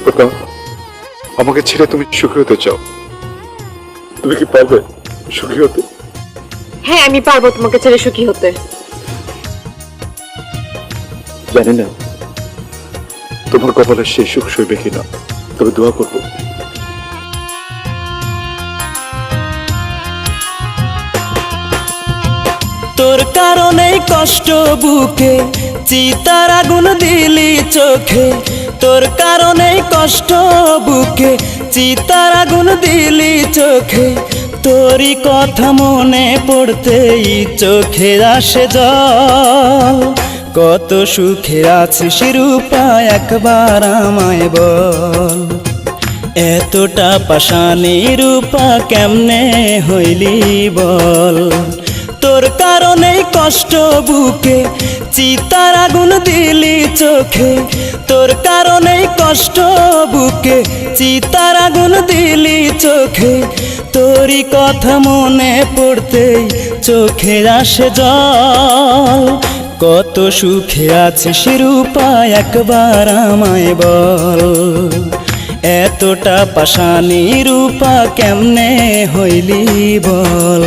রূপা, আমাকে ছেড়ে তুমি সুখী হতে চাও, তুমি কি পারবে সুখী হতে? হ্যাঁ, আমি পারবো তোমাকে ছেড়ে সুখী হতে। জানি না তোমার কপালে সেই সুখ সইবে কিনা, তবে দোয়া করবো। তোর কারণে কষ্ট বুকে, চিতার আগুন দিলি চোখে। তোর কারণে কষ্ট বুকে, চিতার আগুন দিলি চোখে। তোরই কথা মনে পড়তেই চোখে আসে জল। কত সুখে আছিস রূপা, একবার আমায় বল। এতটা পাষাণী রূপা, কেমনে হইলি বল। তোর কারণে কষ্ট বুকে, চিতার আগুন দিলি চোখে। তোর কারণে কষ্ট বুকে, চিতার আগুন দিলি চোখে। তোরই কথা মনে পড়তেই চোখে আসে জল। কত সুখে আছিস রূপা, একবার আমায় বল। এতটা পাষাণী রূপা, কেমনে হইলি বল।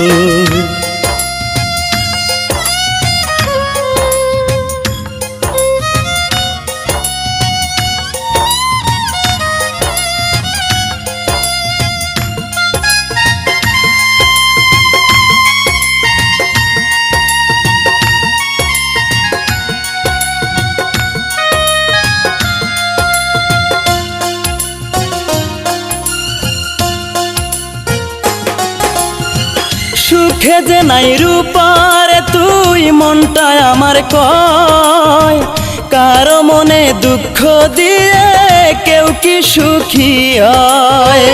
সুখে যে নাই রূপার তুই, মনটা আমার কয়। কারো মনে দুঃখ দিয়ে কেউ কি সুখী হয়?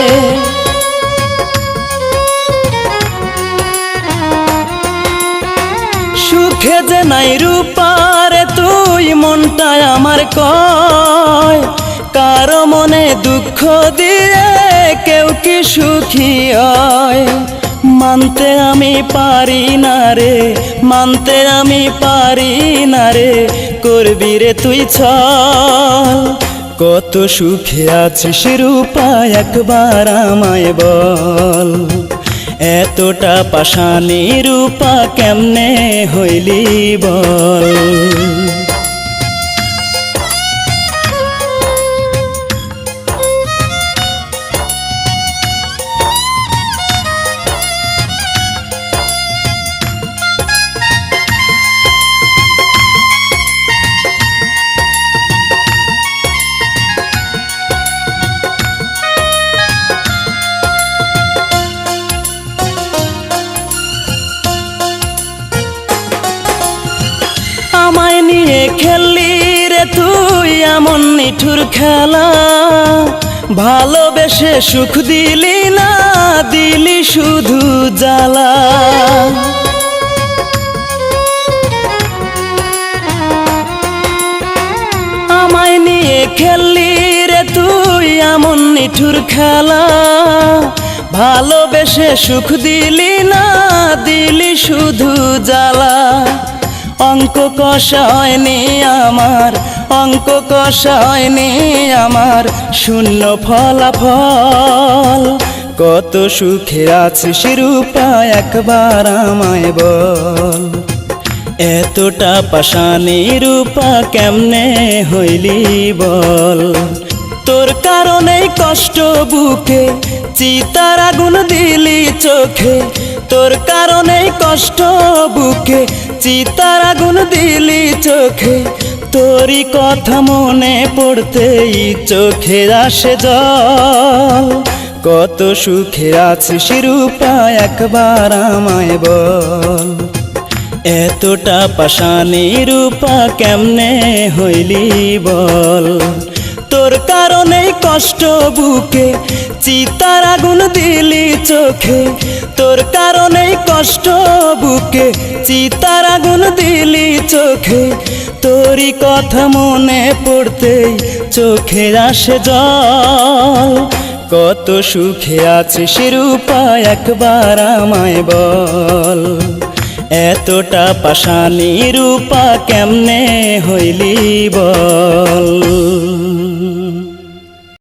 সুখে যে নাই রূপার তুই, মনটা আমার কয়। কারো মনে দুঃখ দিয়ে কেউ কি সুখী হয়? মানতে আমি পারি না রে, মানতে আমি পারি না রে, করবি রে তুই ছল। কত সুখে আছিস রূপা, একবার আমায় বল। এতটা পাষাণী রূপা, কেমনে হইলি বল। আমায় নিয়ে খেললি রে তুই এমন নিঠুর খেলা। ভালোবেসে সুখ দিলি না, দিলি শুধু জ্বালা। আমায় নিয়ে খেললি রে তুই এমন নিঠুর খেলা। ভালোবেসে সুখ দিলি না, দিলি শুধু জ্বালা। অঙ্ক কষা হয়নি আমার, অঙ্ক কষা হয়নি আমার, শূন্য ফলাফল। কত সুখে আছিস রূপা, একবার আমায় বল। এতটা পাষাণী রূপা, কেমনে হইলি বল। তোর কারণে কষ্ট বুকে, চিতার আগুন দিলি চোখে। তোর কারণে কষ্ট বুকে, চিতার আগুন দিলি চোখে। তোরই কথা মনে পড়তেই চোখে আসে জল। কত সুখে আছিস রূপা, একবার আমায় বল। এতটা পাষাণী রূপা, কেমনে হইলি বল। তোর কারণে কষ্ট বুকে, চিতার আগুন দিলি চোখে। তোর কারণে কষ্ট বুকে, চিতার আগুন দিলি চোখে। তোরই কথা মনে পড়তেই চোখে আসে জল। কত সুখে আছিস রূপা, একবার আমায় বল। এতটা পাষাণী রূপা, কেমনে হইলি বল।